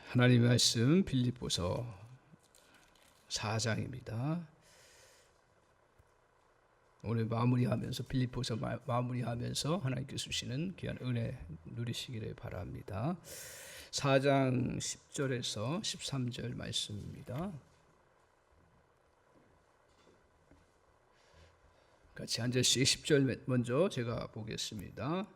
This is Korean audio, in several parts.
하나님의 말씀 빌립보서 4장입니다. 오늘 마무리하면서 빌립보서 마무리하면서 하나님께서 주시는 귀한 은혜 누리시기를 바랍니다. 4장 10절에서 13절 말씀입니다. 같이 한 절씩 10절 먼저 제가 보겠습니다.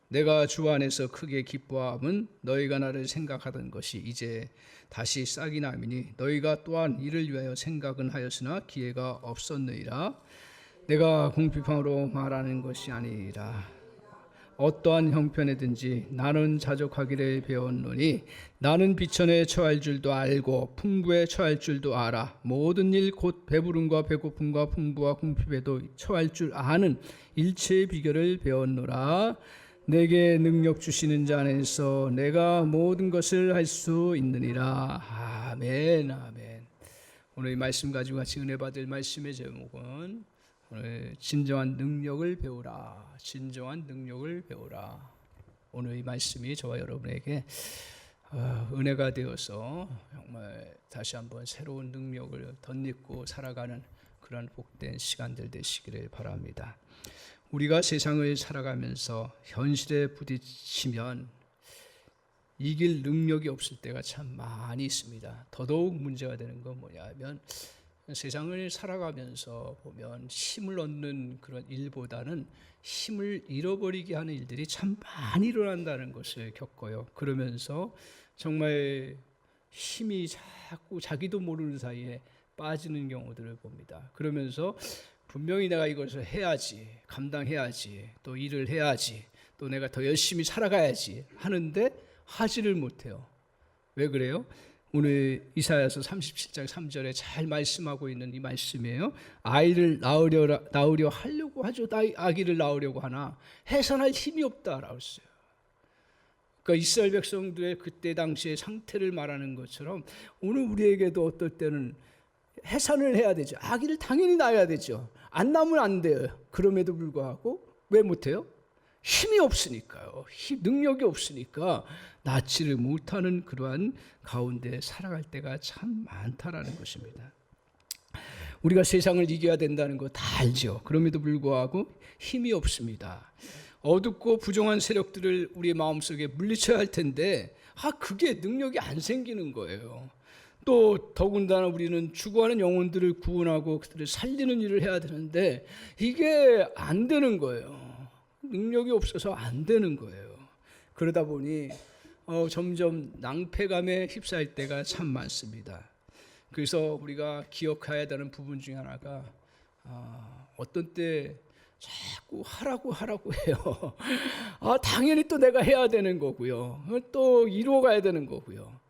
내가 주 안에서 크게 기뻐함은 너희가 나를 생각하던 것이 이제 다시 싹이 나미니 너희가 또한 이를 위하여 생각은 하였으나 기회가 없었느니라. 내가 공비방으로 말하는 것이 아니라 어떠한 형편에든지 나는 자족하기를 배웠노니 나는 비천에 처할 줄도 알고 풍부에 처할 줄도 알아. 모든 일 곧 배부름과 배고픔과 풍부와 궁핍에도 처할 줄 아는 일체의 비결을 배웠노라. 내게 능력 주시는 자 안에서 내가 모든 것을 할 수 있느니라. 아멘, 아멘. 오늘 이 말씀 가지고 같이 은혜 받을 말씀의 제목은 오늘 진정한 능력을 배우라. 진정한 능력을 배우라. 오늘 이 말씀이 저와 여러분에게 은혜가 되어서 정말 다시 한번 새로운 능력을 덧입고 살아가는 그런 복된 시간들 되시기를 바랍니다. 우리가 세상을 살아가면서 현실에 부딪히면 이길 능력이 없을 때가 참 많이 있습니다. 더더욱 문제가 되는 건 뭐냐면 세상을 살아가면서 보면 힘을 얻는 그런 일보다는 힘을 잃어버리게 하는 일들이 참 많이 일어난다는 것을 겪어요. 그러면서 정말 힘이 자꾸 자기도 모르는 사이에 빠지는 경우들을 봅니다. 그러면서 분명히 내가 이것을 해야지, 감당해야지, 또 일을 해야지, 또 내가 더 열심히 살아가야지 하는데 하지를 못해요. 왜 그래요? 오늘 이사야서 37장 3절에 잘 말씀하고 있는 이 말씀이에요. 아이를 낳으려 하려고 하죠. 아기를 낳으려고 하나 해산할 힘이 없다라고 했어요. 그러니까 이스라엘 백성들의 그때 당시의 상태를 말하는 것처럼 오늘 우리에게도 어떨 때는 해산을 해야 되죠. 아기를 당연히 낳아야 되죠. 안 낳으면 안 돼요. 그럼에도 불구하고 왜 못해요? 힘이 없으니까요. 능력이 없으니까 낳지를 못하는 그러한 가운데 살아갈 때가 참 많다라는 것입니다. 우리가 세상을 이겨야 된다는 거 다 알죠. 그럼에도 불구하고 힘이 없습니다. 어둡고 부정한 세력들을 우리의 마음속에 물리쳐야 할 텐데 그게 능력이 안 생기는 거예요. 또 더군다나 우리는 죽어가는 영혼들을 구원하고 그들을 살리는 일을 해야 되는데 이게 안 되는 거예요. 능력이 없어서 안 되는 거예요. 그러다 보니 점점 낭패감에 휩싸일 때가 참 많습니다. 그래서 우리가 기억해야 되는 부분 중에 하나가 어떤 때 자꾸 하라고 해요. 당연히 또 내가 해야 되는 거고요. 또 이루어가야 되는 거고요.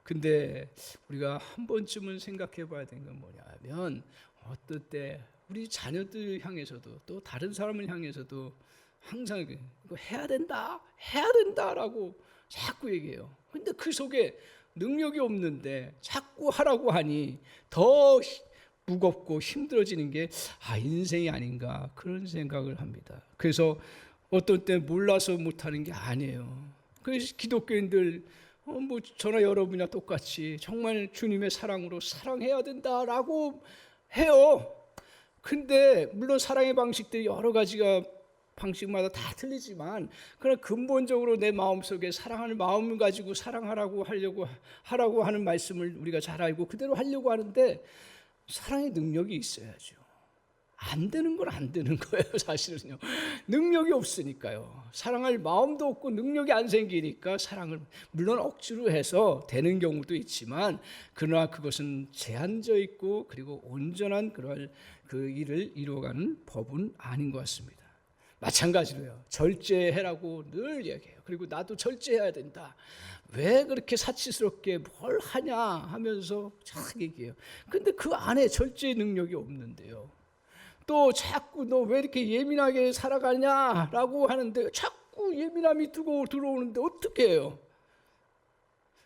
근데 우리가 한 번쯤은 생각해 봐야 되는 건 뭐냐면 어떨 때 우리 자녀들 향해서도 또 다른 사람을 향해서도 항상 이거 해야 된다라고 자꾸 얘기해요. 근데 그 속에 능력이 없는데 자꾸 하라고 하니 더 무겁고 힘들어지는 게 인생이 아닌가 그런 생각을 합니다. 그래서 어떤 때 몰라서 못하는 게 아니에요. 그래서 기독교인들 저나 여러분이나 똑같이 정말 주님의 사랑으로 사랑해야 된다라고 해요. 근데 물론 사랑의 방식들이 여러 가지가 방식마다 다 틀리지만 그러나 근본적으로 내 마음속에 사랑하는 마음을 가지고 사랑하라고 하라고 하는 말씀을 우리가 잘 알고 그대로 하려고 하는데 사랑의 능력이 있어야죠. 안 되는 건 안 되는 거예요. 사실은요. 능력이 없으니까요. 사랑할 마음도 없고 능력이 안 생기니까 사랑을 물론 억지로 해서 되는 경우도 있지만 그러나 그것은 제한져 있고 그리고 온전한 그런 그 일을 이루어가는 법은 아닌 것 같습니다. 마찬가지로요. 절제해라고 늘 얘기해요. 그리고 나도 절제해야 된다. 왜 그렇게 사치스럽게 뭘 하냐 하면서 쫙 얘기해요. 근데 그 안에 절제 능력이 없는데요. 또 자꾸 너 왜 이렇게 예민하게 살아가냐라고 하는데 자꾸 예민함이 들어오는데 어떻게 해요?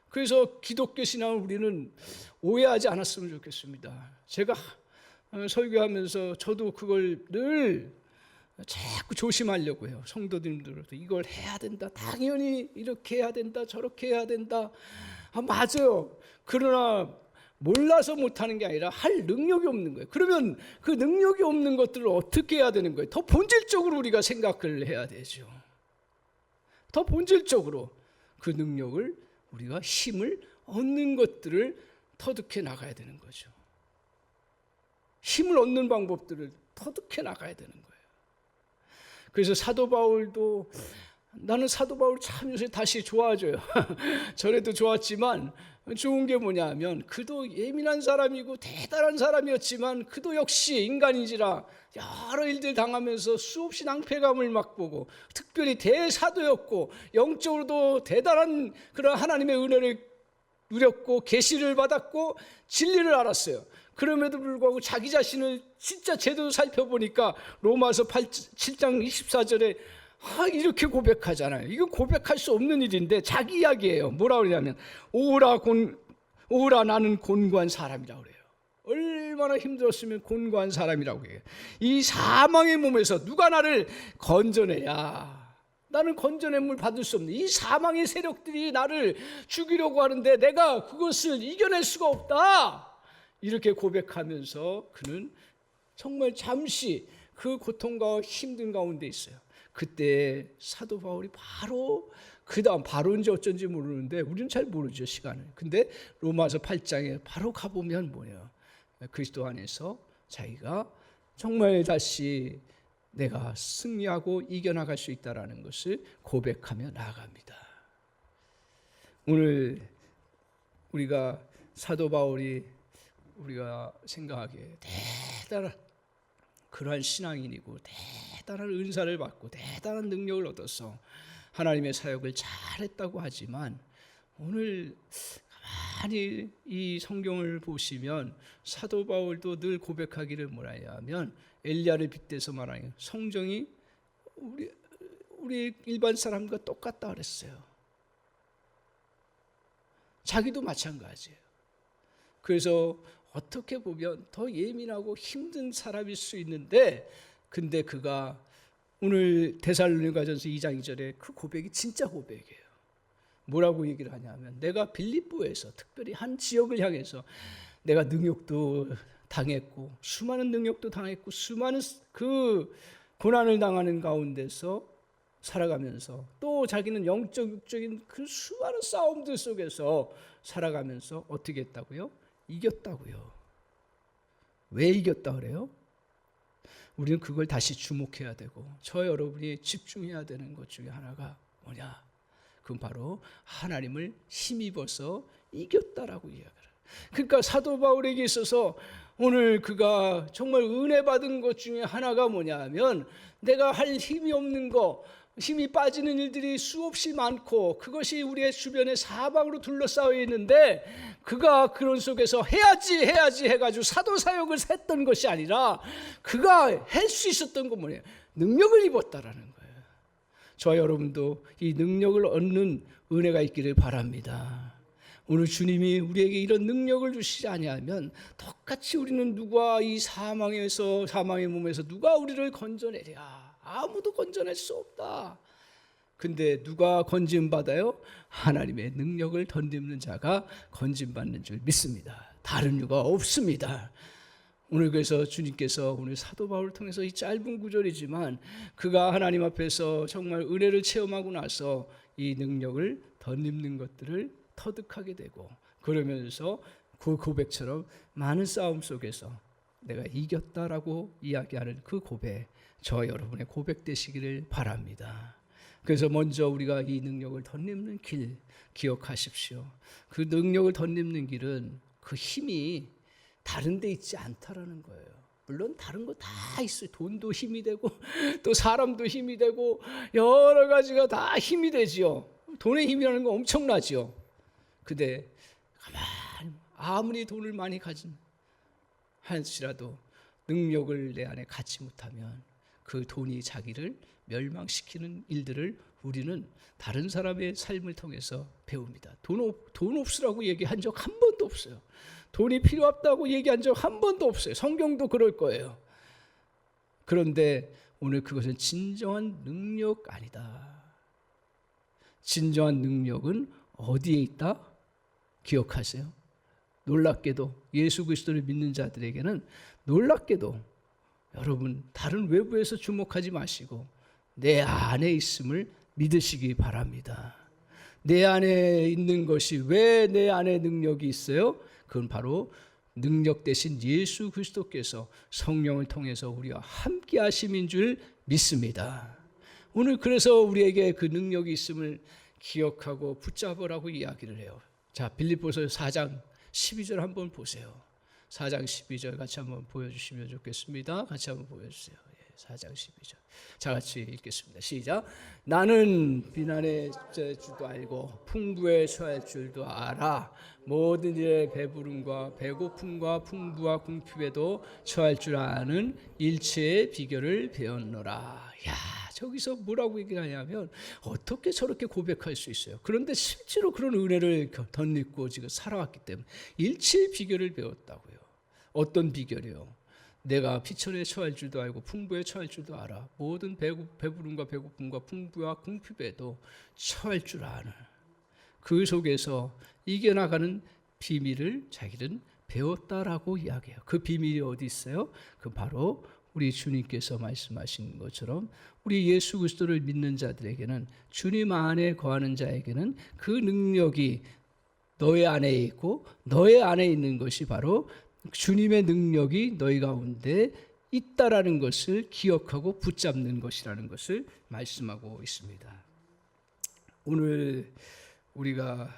그래서 기독교 신앙을 우리는 오해하지 않았으면 좋겠습니다. 제가 설교하면서 저도 그걸 늘 자꾸 조심하려고 해요. 성도님들도 이걸 해야 된다. 당연히 이렇게 해야 된다. 저렇게 해야 된다. 맞아요. 그러나 몰라서 못하는 게 아니라 할 능력이 없는 거예요. 그러면 그 능력이 없는 것들을 어떻게 해야 되는 거예요? 더 본질적으로 우리가 생각을 해야 되죠. 더 본질적으로 그 능력을, 우리가 힘을 얻는 것들을 터득해 나가야 되는 거죠. 힘을 얻는 방법들을 터득해 나가야 되는 거예요. 그래서 사도 바울도, 나는 사도 바울 참 요새 다시 좋아져요. 전에도 좋았지만 좋은 게 뭐냐면, 그도 예민한 사람이고 대단한 사람이었지만 그도 역시 인간인지라 여러 일들 당하면서 수없이 낭패감을 맛보고, 특별히 대사도였고 영적으로도 대단한 그런 하나님의 은혜를 누렸고 계시를 받았고 진리를 알았어요. 그럼에도 불구하고 자기 자신을 진짜 제대로 살펴보니까 로마서 7장 24절에 이렇게 고백하잖아요. 이거 고백할 수 없는 일인데 자기 이야기예요. 뭐라 그러냐면 오라 나는 곤고한 사람이라고 그래요. 얼마나 힘들었으면 곤고한 사람이라고 해요. 이 사망의 몸에서 누가 나를 건져내야, 나는 건져냄을 받을 수 없는 이 사망의 세력들이 나를 죽이려고 하는데 내가 그것을 이겨낼 수가 없다, 이렇게 고백하면서 그는 정말 잠시 그 고통과 힘든 가운데 있어요. 그때 사도 바울이 바로 그 다음, 바로인지 어쩐지 모르는데 우리는 잘 모르죠, 시간을. 근데 로마서 8장에 바로 가보면 뭐예요? 그리스도 안에서 자기가 정말 다시 내가 승리하고 이겨나갈 수 있다는 것을 고백하며 나아갑니다. 오늘 우리가 사도 바울이 우리가 생각하기에 대단한 그러한 신앙인이고 대단한 은사를 받고 대단한 능력을 얻어서 하나님의 사역을 잘했다고 하지만, 오늘 가만히 이 성경을 보시면 사도 바울도 늘 고백하기를 뭐라 하냐면, 엘리야를 빗대서 말하는 성정이 우리 일반 사람과 똑같다 그랬어요. 자기도 마찬가지예요. 그래서 어떻게 보면 더 예민하고 힘든 사람일 수 있는데, 근데 그가 오늘 데살로니가전서 2장 2절에 그 고백이 진짜 고백이에요. 뭐라고 얘기를 하냐면, 내가 빌립보에서 특별히 한 지역을 향해서 내가 능욕도 당했고 수많은 능력도 당했고 수많은 그 고난을 당하는 가운데서 살아가면서, 또 자기는 영적 육적인 그 수많은 싸움들 속에서 살아가면서 어떻게 했다고요? 이겼다고요. 왜 이겼다 그래요? 우리는 그걸 다시 주목해야 되고, 저 여러분이 집중해야 되는 것 중에 하나가 뭐냐? 그건 바로 하나님을 힘입어서 이겼다라고 이야기해요. 그러니까 사도 바울에게 있어서 오늘 그가 정말 은혜 받은 것 중에 하나가 뭐냐면, 내가 할 힘이 없는 거, 힘이 빠지는 일들이 수없이 많고 그것이 우리의 주변에 사방으로 둘러싸여 있는데, 그가 그런 속에서 해야지 해가지고 사도 사역을 했던 것이 아니라 그가 할 수 있었던 건 뭐예요? 능력을 입었다라는 거예요. 저와 여러분도 이 능력을 얻는 은혜가 있기를 바랍니다. 오늘 주님이 우리에게 이런 능력을 주시지 아니하면 똑같이 우리는 누가 이 사망의 몸에서 누가 우리를 건져내랴? 아무도 건져낼 수 없다. 근데 누가 건짐받아요? 하나님의 능력을 덧입는 자가 건짐받는 줄 믿습니다. 다른 이유가 없습니다. 오늘 그래서 주님께서 오늘 사도 바울을 통해서 이 짧은 구절이지만 그가 하나님 앞에서 정말 은혜를 체험하고 나서 이 능력을 덧입는 것들을 터득하게 되고, 그러면서 그 고백처럼 많은 싸움 속에서 내가 이겼다라고 이야기하는 그 고백, 저 여러분의 고백 되시기를 바랍니다. 그래서 먼저 우리가 이 능력을 덧입는 길 기억하십시오. 그 능력을 덧입는 길은 그 힘이 다른 데 있지 않다라는 거예요. 물론 다른 거 다 있어요. 돈도 힘이 되고 또 사람도 힘이 되고 여러 가지가 다 힘이 되지요. 돈의 힘이라는 건 엄청나지요. 근데 가만히 아무리 돈을 많이 가진 할지라도 능력을 내 안에 갖지 못하면 그 돈이 자기를 멸망시키는 일들을 우리는 다른 사람의 삶을 통해서 배웁니다. 돈 없으라고 얘기한 적 한 번도 없어요. 돈이 필요 없다고 얘기한 적 한 번도 없어요. 성경도 그럴 거예요. 그런데 오늘 그것은 진정한 능력 아니다. 진정한 능력은 어디에 있다? 기억하세요. 놀랍게도 예수 그리스도를 믿는 자들에게는 놀랍게도 여러분 다른 외부에서 주목하지 마시고 내 안에 있음을 믿으시기 바랍니다. 내 안에 있는 것이 왜 내 안에 능력이 있어요? 그건 바로 능력 대신 예수 그리스도께서 성령을 통해서 우리와 함께 하심인 줄 믿습니다. 오늘 그래서 우리에게 그 능력이 있음을 기억하고 붙잡으라고 이야기를 해요. 자, 빌립보서 4장 12절 한번 보세요. 4장 12절 같이 한번 보여주시면 좋겠습니다. 같이 한번 보여주세요. 4장 12절. 자, 같이 읽겠습니다. 시작. 나는 비난의 줄도 알고 풍부에 처할 줄도 알아. 모든 일에 배부름과 배고픔과 풍부와 궁핍에도 처할 줄 아는 일체의 비결을 배웠노라. 야, 저기서 뭐라고 얘기하냐면 어떻게 저렇게 고백할 수 있어요? 그런데 실제로 그런 은혜를 덧입고 지금 살아왔기 때문에 일체의 비결을 배웠다고요. 어떤 비결이요? 내가 피천에 처할 줄도 알고 풍부에 처할 줄도 알아. 모든 배부름과 배고픔과 풍부와 궁핍에도 처할 줄 아는 그 속에서 이겨나가는 비밀을 자기는 배웠다라고 이야기해요. 그 비밀이 어디 있어요? 그 바로 우리 주님께서 말씀하신 것처럼 우리 예수 그리스도를 믿는 자들에게는 주님 안에 거하는 자에게는 그 능력이 너의 안에 있고 너의 안에 있는 것이 바로 주님의 능력이 너희 가운데 있다라는 것을 기억하고 붙잡는 것이라는 것을 말씀하고 있습니다. 오늘 우리가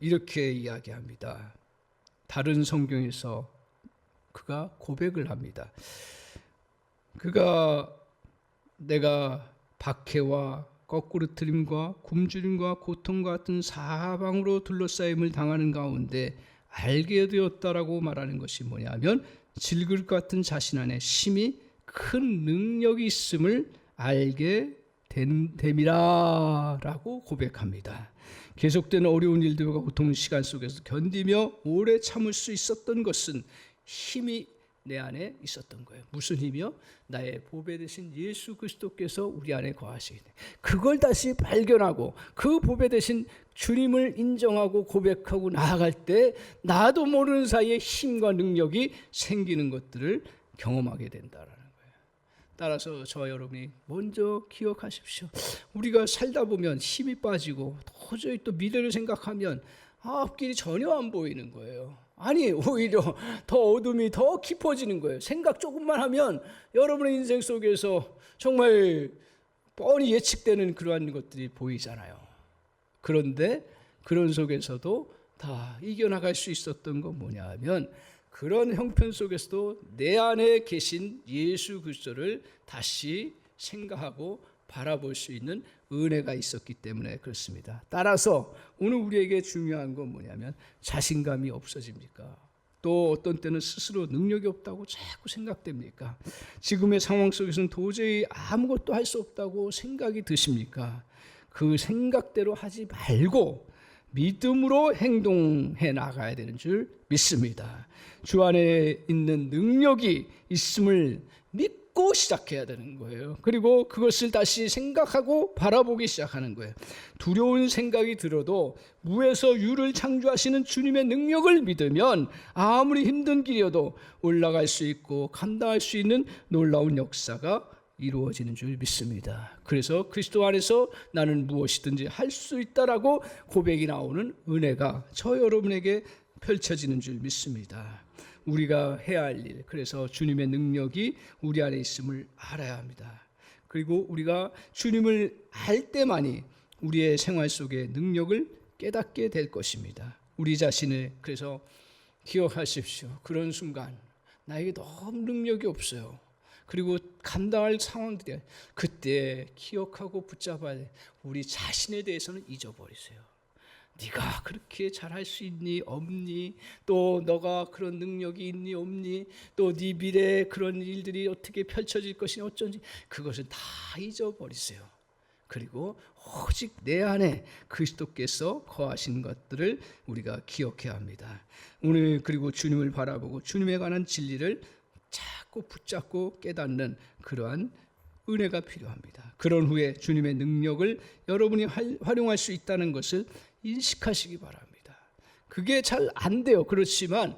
이렇게 이야기합니다. 다른 성경에서 그가 고백을 합니다. 그가 내가 박해와 거꾸로뜨림과 굶주림과 고통과 같은 사방으로 둘러싸임을 당하는 가운데 알게 되었다라고 말하는 것이 뭐냐면 질그릇 같은 자신 안에 심히 큰 능력이 있음을 알게 됨이라 라고 고백합니다. 계속되는 어려운 일들과 고통 시간 속에서 견디며 오래 참을 수 있었던 것은 힘이 내 안에 있었던 거예요. 무슨 힘이요? 나의 보배 되신 예수 그리스도께서 우리 안에 거하시기 때문에 그걸 다시 발견하고 그 보배 되신 주님을 인정하고 고백하고 나아갈 때 나도 모르는 사이에 힘과 능력이 생기는 것들을 경험하게 된다라는 거예요. 따라서 저와 여러분이 먼저 기억하십시오. 우리가 살다 보면 힘이 빠지고 도저히 또 미래를 생각하면 앞길이 전혀 안 보이는 거예요. 아니 오히려 더 어둠이 더 깊어지는 거예요. 생각 조금만 하면 여러분의 인생 속에서 정말 뻔히 예측되는 그러한 것들이 보이잖아요. 그런데 그런 속에서도 다 이겨나갈 수 있었던 건 뭐냐 하면 그런 형편 속에서도 내 안에 계신 예수 그리스도를 다시 생각하고 바라볼 수 있는 은혜가 있었기 때문에 그렇습니다. 따라서 오늘 우리에게 중요한 건 뭐냐면 자신감이 없어집니까? 또 어떤 때는 스스로 능력이 없다고 자꾸 생각됩니까? 지금의 상황 속에서는 도저히 아무것도 할 수 없다고 생각이 드십니까? 그 생각대로 하지 말고 믿음으로 행동해 나가야 되는 줄 믿습니다. 주 안에 있는 능력이 있음을 믿고 시작해야 되는 거예요. 그리고 그것을 다시 생각하고 바라보기 시작하는 거예요. 두려운 생각이 들어도 무에서 유를 창조하시는 주님의 능력을 믿으면 아무리 힘든 길이어도 올라갈 수 있고 감당할 수 있는 놀라운 역사가 이루어지는 줄 믿습니다. 그래서 그리스도 안에서 나는 무엇이든지 할 수 있다라고 고백이 나오는 은혜가 저 여러분에게 펼쳐지는 줄 믿습니다. 우리가 해야 할 일, 그래서 주님의 능력이 우리 안에 있음을 알아야 합니다. 그리고 우리가 주님을 알 때만이 우리의 생활 속의 능력을 깨닫게 될 것입니다. 우리 자신을 그래서 기억하십시오. 그런 순간 나에게 너무 능력이 없어요. 그리고 감당할 상황들이 그때 기억하고 붙잡아야 돼. 우리 자신에 대해서는 잊어버리세요. 네가 그렇게 잘할 수 있니 없니, 또 너가 그런 능력이 있니 없니, 또 네 미래에 그런 일들이 어떻게 펼쳐질 것이니 어쩐지 그것을 다 잊어버리세요. 그리고 오직 내 안에 그리스도께서 거하신 것들을 우리가 기억해야 합니다. 오늘 그리고 주님을 바라보고 주님에 관한 진리를 자꾸 붙잡고 깨닫는 그러한 은혜가 필요합니다. 그런 후에 주님의 능력을 여러분이 활용할 수 있다는 것을 인식하시기 바랍니다. 그게 잘 안 돼요. 그렇지만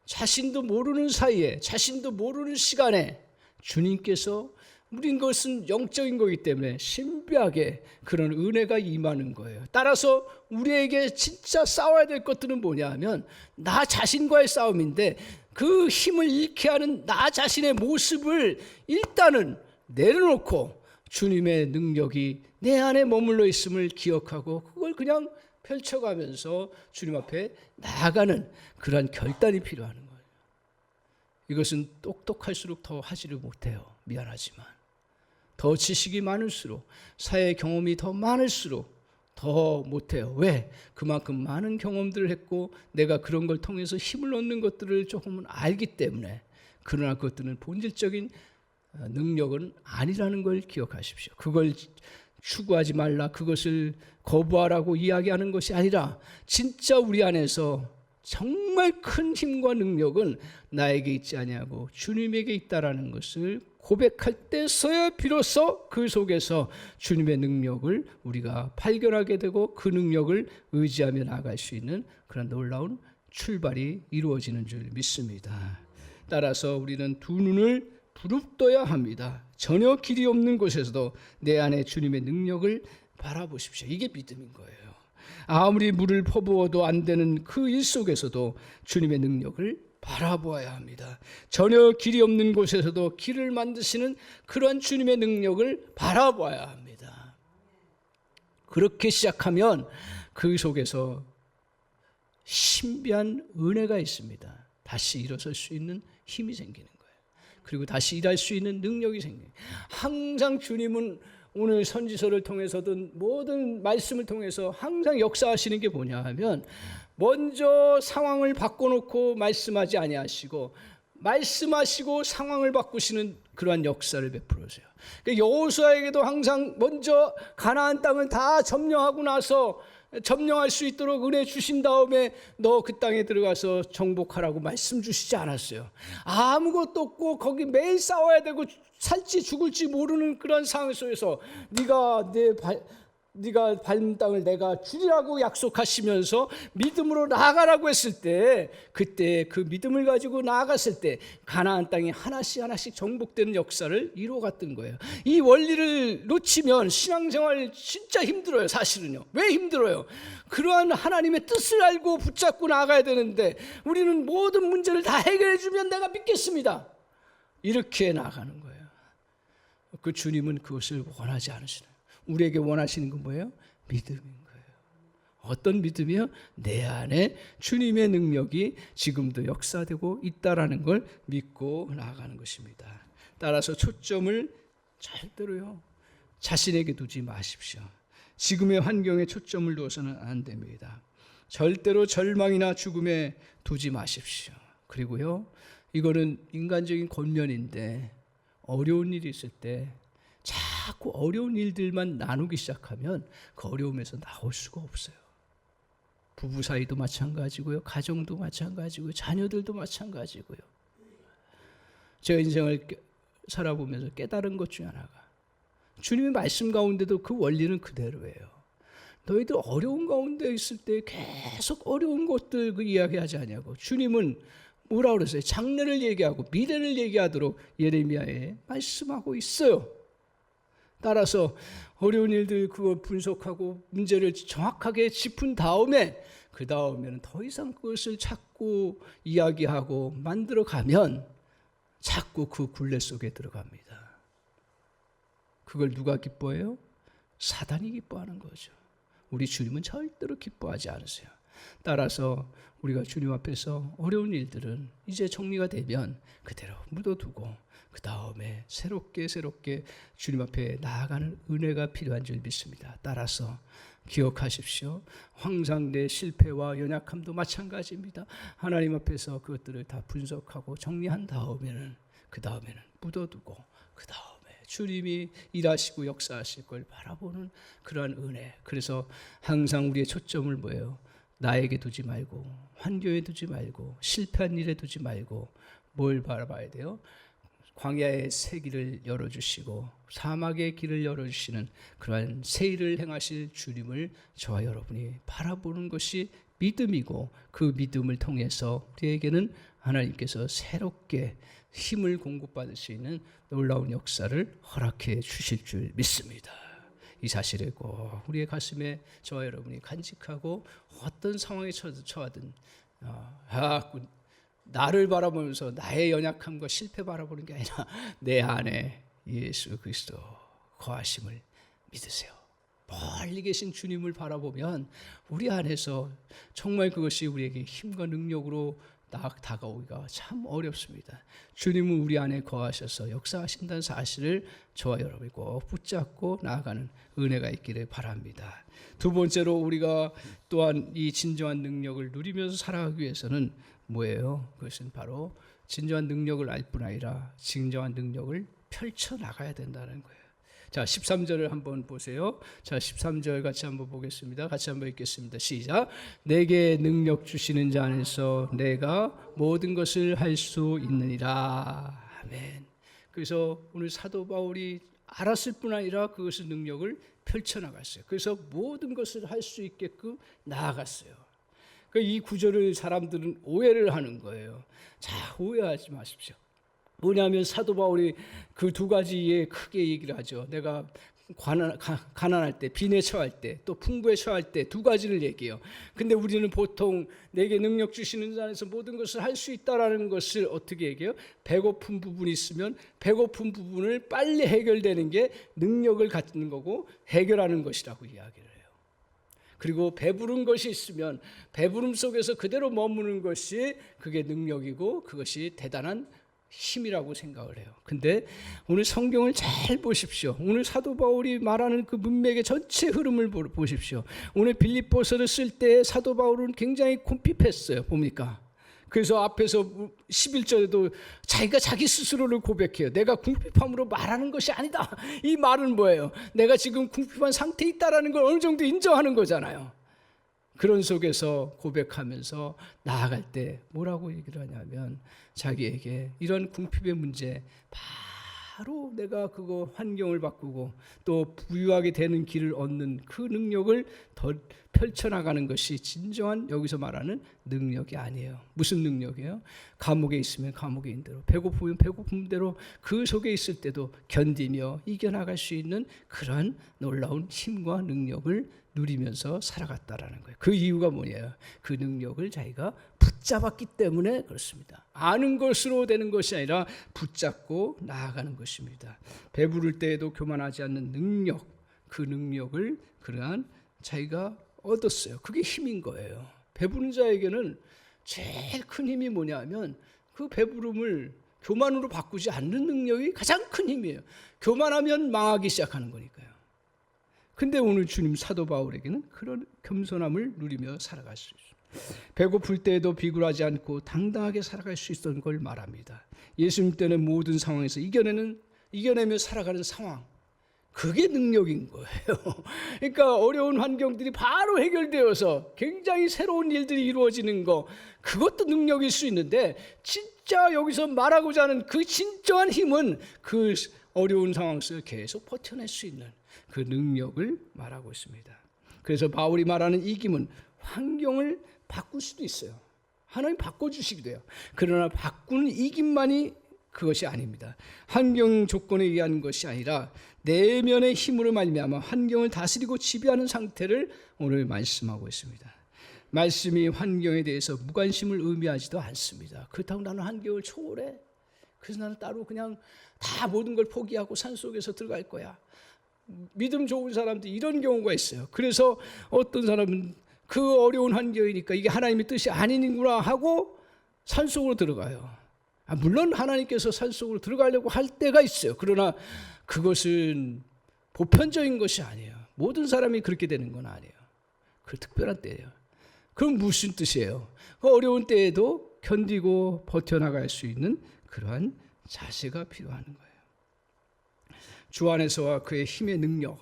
자신도 모르는 사이에, 자신도 모르는 시간에 주님께서, 우린 것은 영적인 거기 때문에 신비하게 그런 은혜가 임하는 거예요. 따라서 우리에게 진짜 싸워야 될 것들은 뭐냐 하면 나 자신과의 싸움인데, 그 힘을 잃게 하는 나 자신의 모습을 일단은 내려놓고 주님의 능력이 내 안에 머물러 있음을 기억하고 그걸 그냥 펼쳐가면서 주님 앞에 나아가는 그러한 결단이 필요한 거예요. 이것은 똑똑할수록 더 하지를 못해요. 미안하지만. 더 지식이 많을수록, 사회 경험이 더 많을수록 더 못해요. 왜? 그만큼 많은 경험들을 했고 내가 그런 걸 통해서 힘을 얻는 것들을 조금은 알기 때문에. 그러나 그것들은 본질적인 능력은 아니라는 걸 기억하십시오. 그걸 추구하지 말라, 그것을 거부하라고 이야기하는 것이 아니라 진짜 우리 안에서 정말 큰 힘과 능력은 나에게 있지 아니하고 주님에게 있다라는 것을 고백할 때서야 비로소 그 속에서 주님의 능력을 우리가 발견하게 되고 그 능력을 의지하며 나아갈 수 있는 그런 놀라운 출발이 이루어지는 줄 믿습니다. 따라서 우리는 두 눈을 부릅떠야 합니다. 전혀 길이 없는 곳에서도 내 안에 주님의 능력을 바라보십시오. 이게 믿음인 거예요. 아무리 물을 퍼부어도 안 되는 그 일 속에서도 주님의 능력을 바라보아야 합니다. 전혀 길이 없는 곳에서도 길을 만드시는 그러한 주님의 능력을 바라보아야 합니다. 그렇게 시작하면 그 속에서 신비한 은혜가 있습니다. 다시 일어설 수 있는 힘이 생기는 거예요. 그리고 다시 일할 수 있는 능력이 생겨요. 항상 주님은 오늘 선지서를 통해서든 모든 말씀을 통해서 항상 역사하시는 게 뭐냐 하면 먼저 상황을 바꿔놓고 말씀하지 아니하시고 말씀하시고 상황을 바꾸시는 그러한 역사를 베풀으세요. 그러니까 여호수아에게도 항상 먼저 가나안 땅을 다 점령하고 나서 점령할 수 있도록 은혜 주신 다음에 너 그 땅에 들어가서 정복하라고 말씀 주시지 않았어요. 아무것도 없고 거기 매일 싸워야 되고 살지 죽을지 모르는 그런 상황 속에서 네가 밟는 땅을 내가 주리라고 약속하시면서 믿음으로 나아가라고 했을 때, 그때 그 믿음을 가지고 나아갔을 때 가나안 땅이 하나씩 하나씩 정복되는 역사를 이루어갔던 거예요. 이 원리를 놓치면 신앙생활 진짜 힘들어요. 사실은요. 왜 힘들어요? 그러한 하나님의 뜻을 알고 붙잡고 나아가야 되는데 우리는 모든 문제를 다 해결해 주면 내가 믿겠습니다, 이렇게 나아가는 거예요. 그 주님은 그것을 원하지 않으시는, 우리에게 원하시는 건 뭐예요? 믿음인 거예요. 어떤 믿음이요? 내 안에 주님의 능력이 지금도 역사되고 있다라는 걸 믿고 나아가는 것입니다. 따라서 초점을 절대로요 자신에게 두지 마십시오. 지금의 환경에 초점을 두어서는 안 됩니다. 절대로 절망이나 죽음에 두지 마십시오. 그리고요, 이거는 인간적인 권면인데 어려운 일이 있을 때 자꾸 어려운 일들만 나누기 시작하면 그 어려움에서 나올 수가 없어요. 부부 사이도 마찬가지고요, 가정도 마찬가지고요, 자녀들도 마찬가지고요. 제가 인생을 살아보면서 깨달은 것 중에 하나가, 주님의 말씀 가운데도 그 원리는 그대로예요. 너희들 어려운 가운데 있을 때 계속 어려운 것들 그 이야기하지 않냐고. 주님은 뭐라고 그랬어요? 장래를 얘기하고 미래를 얘기하도록 예레미야에 말씀하고 있어요. 따라서 어려운 일들 그거 분석하고 문제를 정확하게 짚은 다음에 그 다음에는 더 이상 그것을 찾고 이야기하고 만들어 가면 자꾸 그 굴레 속에 들어갑니다. 그걸 누가 기뻐해요? 사단이 기뻐하는 거죠. 우리 주님은 절대로 기뻐하지 않으세요. 따라서 우리가 주님 앞에서 어려운 일들은 이제 정리가 되면 그대로 묻어두고 그 다음에 새롭게 주님 앞에 나아가는 은혜가 필요한 줄 믿습니다. 따라서 기억하십시오. 항상 내 실패와 연약함도 마찬가지입니다. 하나님 앞에서 그것들을 다 분석하고 정리한 다음에는 그 다음에는 묻어두고 그 다음에 주님이 일하시고 역사하실 걸 바라보는 그러한 은혜. 그래서 항상 우리의 초점을 뭐예요? 나에게 두지 말고 환경에 두지 말고 실패한 일에 두지 말고 뭘 바라봐야 돼요? 광야의 새 길을 열어주시고 사막의 길을 열어주시는 그러한 새 일을 행하실 주님을 저와 여러분이 바라보는 것이 믿음이고, 그 믿음을 통해서 우리에게는 하나님께서 새롭게 힘을 공급받을 수 있는 놀라운 역사를 허락해 주실 줄 믿습니다. 이 사실에 꼭 우리의 가슴에 저와 여러분이 간직하고, 어떤 상황에 처하든 나를 바라보면서 나의 연약함과 실패 바라보는 게 아니라 내 안에 예수 그리스도 거하심을 믿으세요. 멀리 계신 주님을 바라보면 우리 안에서 정말 그것이 우리에게 힘과 능력으로 다가오기가 참 어렵습니다. 주님은 우리 안에 거하셔서 역사하신다는 사실을 저와 여러분이 꼭 붙잡고 나아가는 은혜가 있기를 바랍니다. 두 번째로 우리가 또한 이 진정한 능력을 누리면서 살아가기 위해서는 뭐예요? 그것은 바로 진정한 능력을 알 뿐 아니라 진정한 능력을 펼쳐나가야 된다는 거예요. 자, 13절을 한번 보세요. 자, 13절 같이 한번 보겠습니다. 같이 한번 읽겠습니다. 시작. 내게 능력 주시는 자 안에서 내가 모든 것을 할 수 있느니라. 아멘. 그래서 오늘 사도 바울이 알았을 뿐 아니라 그것의 능력을 펼쳐나갔어요. 그래서 모든 것을 할 수 있게끔 나아갔어요. 이 구절을 사람들은 오해를 하는 거예요. 자, 오해하지 마십시오. 뭐냐면 사도 바울이 그 두 가지에 크게 얘기를 하죠. 내가 가난할 때, 빈에 처할 때, 또 풍부에 처할 때 두 가지를 얘기해요. 근데 우리는 보통 내게 능력 주시는 자 안에서 모든 것을 할 수 있다라는 것을 어떻게 얘기해요? 배고픈 부분이 있으면 배고픈 부분을 빨리 해결되는 게 능력을 갖는 거고 해결하는 것이라고 이야기를 해요. 그리고 배부른 것이 있으면 배부름 속에서 그대로 머무는 것이 그게 능력이고 그것이 대단한 힘이라고 생각을 해요. 근데 오늘 성경을 잘 보십시오. 오늘 사도 바울이 말하는 그 문맥의 전체 흐름을 보십시오. 오늘 빌립보서를 쓸 때 사도 바울은 굉장히 궁핍했어요. 봅니까? 그래서 앞에서 11절에도 자기가 자기 스스로를 고백해요. 내가 궁핍함으로 말하는 것이 아니다. 이 말은 뭐예요? 내가 지금 궁핍한 상태에 있다는 걸 어느 정도 인정하는 거잖아요. 그런 속에서 고백하면서 나아갈 때 뭐라고 얘기를 하냐면 자기에게 이런 궁핍의 문제, 바로 내가 그거 환경을 바꾸고 또 부유하게 되는 길을 얻는 그 능력을 더 펼쳐나가는 것이 진정한 여기서 말하는 능력이 아니에요. 무슨 능력이에요? 감옥에 있으면 감옥에 있는 대로, 배고프면 배고픈 대로 그 속에 있을 때도 견디며 이겨나갈 수 있는 그런 놀라운 힘과 능력을 누리면서 살아갔다라는 거예요. 그 이유가 뭐냐요? 그 능력을 자기가 붙잡았기 때문에 그렇습니다. 아는 것으로 되는 것이 아니라 붙잡고 나아가는 것입니다. 배부를 때에도 교만하지 않는 능력, 그 능력을 그러한 자기가 얻었어요. 그게 힘인 거예요. 배부른 자에게는 제일 큰 힘이 뭐냐면 그 배부름을 교만으로 바꾸지 않는 능력이 가장 큰 힘이에요. 교만하면 망하기 시작하는 거니까요. 근데 오늘 주님 사도 바울에게는 그런 겸손함을 누리며 살아갈 수 있어요. 배고플 때에도 비굴하지 않고 당당하게 살아갈 수 있었던 걸 말합니다. 예수님 때는 모든 상황에서 이겨내며 살아가는 상황, 그게 능력인 거예요. 그러니까 어려운 환경들이 바로 해결되어서 굉장히 새로운 일들이 이루어지는 거, 그것도 능력일 수 있는데 진짜 여기서 말하고자 하는 그 진정한 힘은 그 어려운 상황 속에 계속 버텨낼 수 있는 그 능력을 말하고 있습니다. 그래서 바울이 말하는 이김은 환경을 바꿀 수도 있어요. 하나님 바꿔주시기도 해요. 그러나 바꾸는 이김만이 그것이 아닙니다. 환경 조건에 의한 것이 아니라 내면의 힘으로 말미암아 환경을 다스리고 지배하는 상태를 오늘 말씀하고 있습니다. 말씀이 환경에 대해서 무관심을 의미하지도 않습니다. 그렇다고 나는 환경을 초월해. 그래서 나는 따로 그냥 다 모든 걸 포기하고 산속에서 들어갈 거야. 믿음 좋은 사람들 이런 경우가 있어요. 그래서 어떤 사람은 그 어려운 환경이니까 이게 하나님의 뜻이 아니구나 하고 산속으로 들어가요. 물론 하나님께서 산속으로 들어가려고 할 때가 있어요. 그러나 그것은 보편적인 것이 아니에요. 모든 사람이 그렇게 되는 건 아니에요. 그 특별한 때예요. 그럼 무슨 뜻이에요? 그 어려운 때에도 견디고 버텨나갈 수 있는 그러한 자세가 필요한 거예요. 주 안에서와 그의 힘의 능력,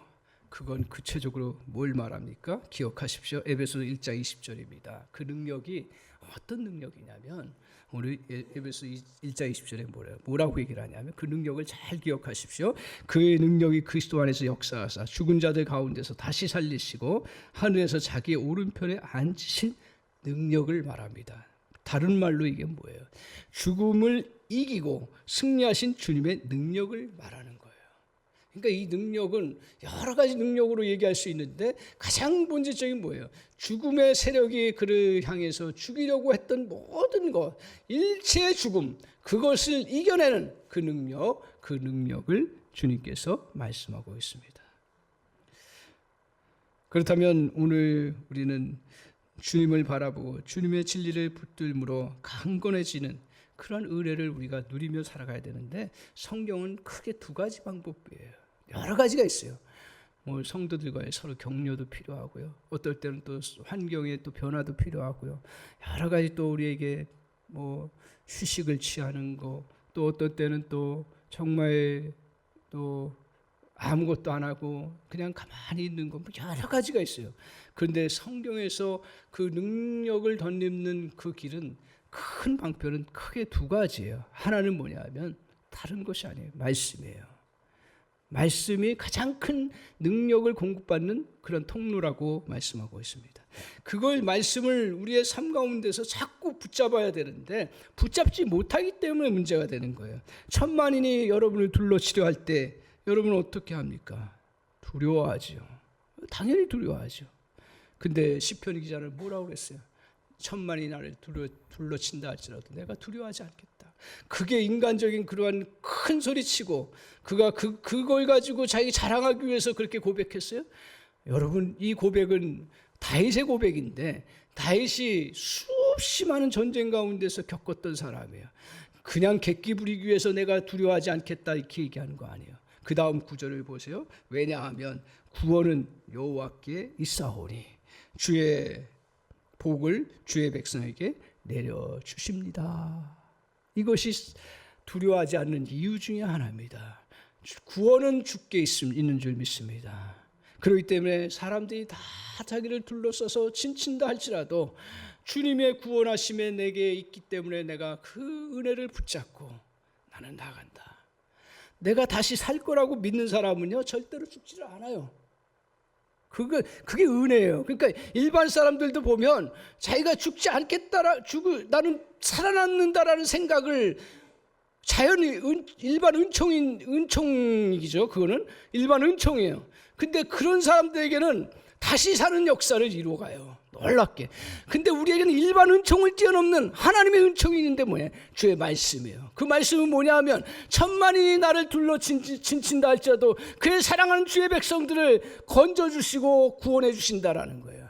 그건 구체적으로 뭘 말합니까? 기억하십시오. 에베소 1장 20절입니다. 그 능력이 어떤 능력이냐면 우리 에베소 1장 20절에 뭐라고 얘기를 하냐면 그 능력을 잘 기억하십시오. 그의 능력이 그리스도 안에서 역사하사 죽은 자들 가운데서 다시 살리시고 하늘에서 자기의 오른편에 앉으신 능력을 말합니다. 다른 말로 이게 뭐예요? 죽음을 이기고 승리하신 주님의 능력을 말하는 거예요. 그러니까 이 능력은 여러 가지 능력으로 얘기할 수 있는데 가장 본질적인 뭐예요? 죽음의 세력이 그를 향해서 죽이려고 했던 모든 것, 일체의 죽음, 그것을 이겨내는 그 능력을 주님께서 말씀하고 있습니다. 그렇다면 오늘 우리는 주님을 바라보고 주님의 진리를 붙들므로 강건해지는 그런 은혜를 우리가 누리며 살아가야 되는데 성경은 크게 두 가지 방법이에요. 여러 가지가 있어요. 뭐 성도들과의 서로 격려도 필요하고요. 어떨 때는 또 환경의 또 변화도 필요하고요. 여러 가지 또 우리에게 뭐 휴식을 취하는 거, 또 어떨 때는 또 정말 또 아무것도 안 하고 그냥 가만히 있는 거, 여러 가지가 있어요. 그런데 성경에서 그 능력을 덧입는 그 길은 큰 방편은 크게 두 가지예요. 하나는 뭐냐면 다른 것이 아니에요. 말씀이에요. 말씀이 가장 큰 능력을 공급받는 그런 통로라고 말씀하고 있습니다. 그걸 말씀을 우리의 삶 가운데서 자꾸 붙잡아야 되는데 붙잡지 못하기 때문에 문제가 되는 거예요. 천만인이 여러분을 둘러치려 할 때 여러분은 어떻게 합니까? 두려워하죠. 당연히 두려워하죠. 근데 시편 기자는 뭐라고 그랬어요? 천만이 나를 둘러친다 할지라도 내가 두려워하지 않겠다. 그게 인간적인 그러한 큰 소리치고 그가 그걸 가지고 자기 자랑하기 위해서 그렇게 고백했어요? 여러분, 이 고백은 다윗의 고백인데 다윗이 수없이 많은 전쟁 가운데서 겪었던 사람이에요. 그냥 객기 부리기 위해서 내가 두려워하지 않겠다 이렇게 얘기하는 거 아니에요. 그 다음 구절을 보세요. 왜냐하면 구원은 여호와께 있사오니 주의 복을 주의 백성에게 내려주십니다. 이것이 두려워하지 않는 이유 중에 하나입니다. 구원은 주께 있는 줄 믿습니다. 그렇기 때문에 사람들이 다 자기를 둘러싸서 친친다 할지라도 주님의 구원하심에 내게 있기 때문에 내가 그 은혜를 붙잡고 나는 나간다. 내가 다시 살 거라고 믿는 사람은요 절대로 죽지를 않아요. 그게 은혜예요. 그러니까 일반 사람들도 보면 자기가 죽지 않겠다라, 나는 살아남는다라는 생각을 자연히 일반 은총이죠. 그거는 일반 은총이에요. 근데 그런 사람들에게는 다시 사는 역사를 이루어가요. 놀랍게. 근데 우리에게는 일반 은총을 뛰어넘는 하나님의 은총이 있는데 뭐예요? 주의 말씀이에요. 그 말씀은 뭐냐 하면 천만이 나를 둘러 친친다 할지라도 그의 사랑하는 주의 백성들을 건져주시고 구원해 주신다라는 거예요.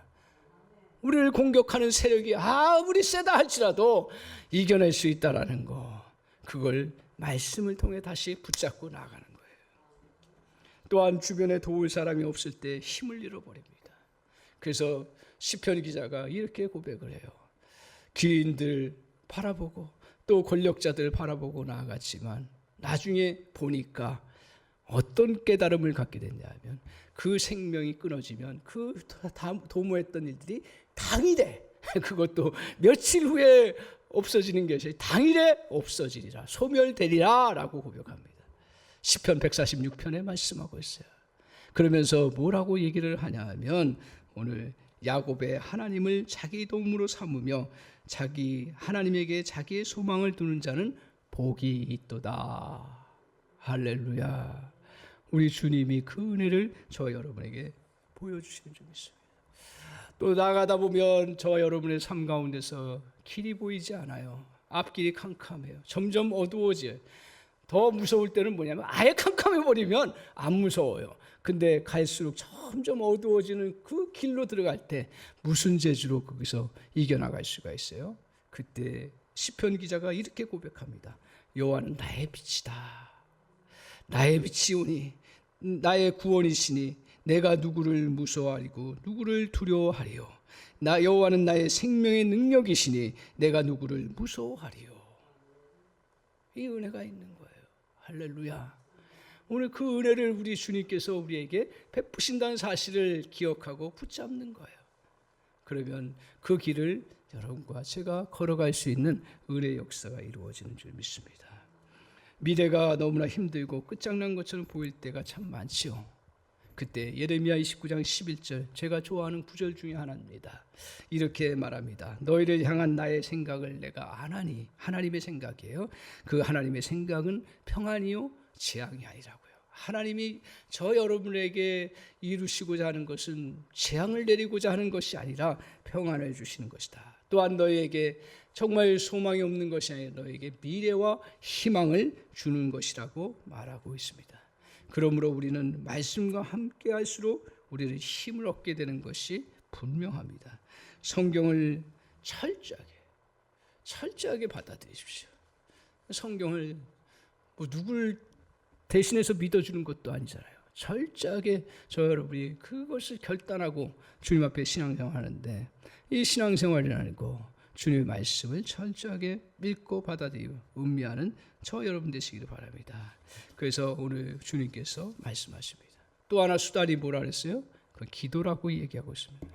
우리를 공격하는 세력이 아무리 세다 할지라도 이겨낼 수 있다라는 거, 그걸 말씀을 통해 다시 붙잡고 나가는 거예요. 또한 주변에 도울 사람이 없을 때 힘을 잃어버립니다. 그래서 시편 기자가 이렇게 고백을 해요. 귀인들 바라보고 또 권력자들 바라보고 나아갔지만 나중에 보니까 어떤 깨달음을 갖게 됐냐면 그 생명이 끊어지면 그 도모했던 일들이 당일에, 그것도 며칠 후에 없어지는 것이 당일에 없어지리라, 소멸되리라 라고 고백합니다. 시편 146편에 말씀하고 있어요. 그러면서 뭐라고 얘기를 하냐 하면 오늘 야곱의 하나님을 자기 도움으로 삼으며 자기 하나님에게 자기의 소망을 두는 자는 복이 있도다. 할렐루야. 우리 주님이 그 은혜를 저와 여러분에게 보여주시는 줄 믿습니다. 또 나아가다 보면 저와 여러분의 삶 가운데서 길이 보이지 않아요. 앞길이 캄캄해요. 점점 어두워져요. 더 무서울 때는 뭐냐면 아예 캄캄해버리면 안 무서워요. 근데 갈수록 점점 어두워지는 그 길로 들어갈 때 무슨 재주로 거기서 이겨나갈 수가 있어요? 그때 시편 기자가 이렇게 고백합니다. 여호와는 나의 빛이다. 나의 빛이오니 나의 구원이시니 내가 누구를 무서워하리고 누구를 두려워하리요. 나 여호와는 나의 생명의 능력이시니 내가 누구를 무서워하리요. 이 은혜가 있는 거예요. 할렐루야. 오늘 그 은혜를 우리 주님께서 우리에게 베푸신다는 사실을 기억하고 붙잡는 거예요. 그러면 그 길을 여러분과 제가 걸어갈 수 있는 은혜의 역사가 이루어지는 줄 믿습니다. 미래가 너무나 힘들고 끝장난 것처럼 보일 때가 참 많지요. 그때 예레미야 29장 11절, 제가 좋아하는 구절 중에 하나입니다. 이렇게 말합니다. 너희를 향한 나의 생각을 내가 아나니, 하나님의 생각이에요. 그 하나님의 생각은 평안이요 재앙이 아니라고요. 하나님이 저 여러분에게 이루시고자 하는 것은 재앙을 내리고자 하는 것이 아니라 평안을 주시는 것이다. 또한 너희에게 정말 소망이 없는 것이 아니라 너희에게 미래와 희망을 주는 것이라고 말하고 있습니다. 그러므로 우리는 말씀과 함께 할수록 우리는 힘을 얻게 되는 것이 분명합니다. 성경을 철저하게 받아들이십시오. 성경을 누굴 대신해서 믿어주는 것도 아니잖아요. 철저하게 저 여러분이 그것을 결단하고 주님 앞에 신앙생활하는데, 이 신앙생활이라는 거 주님의 말씀을 철저하게 믿고 받아들이고 음미하는 저 여러분 되시기를 바랍니다. 그래서 오늘 주님께서 말씀하십니다. 또 하나 수단이 뭐라 그랬어요? 그 기도라고 얘기하고 있습니다.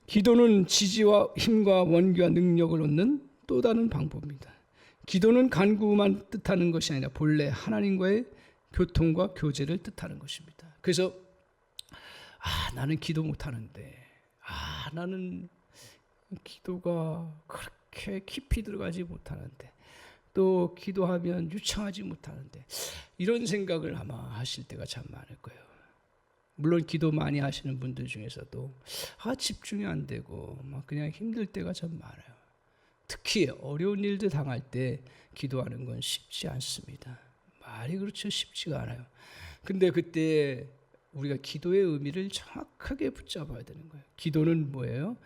기도는 지지와 힘과 원기와 능력을 얻는 또 다른 방법입니다. 기도는 간구만 뜻하는 것이 아니라 본래 하나님과의 교통과 교제를 뜻하는 것입니다. 그래서 나는 기도 못하는데, 나는 기도가 그렇게 깊이 들어가지 못하는데, 또 기도하면 유창하지 못하는데, 이런 생각을 아마 하실 때가 참 많을 거예요. 물론 기도 많이 하시는 분들 중에서도 집중이 안 되고 막 그냥 힘들 때가 참 많아요. 특히 어려운 일들 당할 때 기도하는 건 쉽지 않습니다. 말이 그렇죠, 쉽지가 않아요. 근데 그때 우리가 기도의 의미를 정확하게 붙잡아야 되는 거예요. 기도는 뭐예요?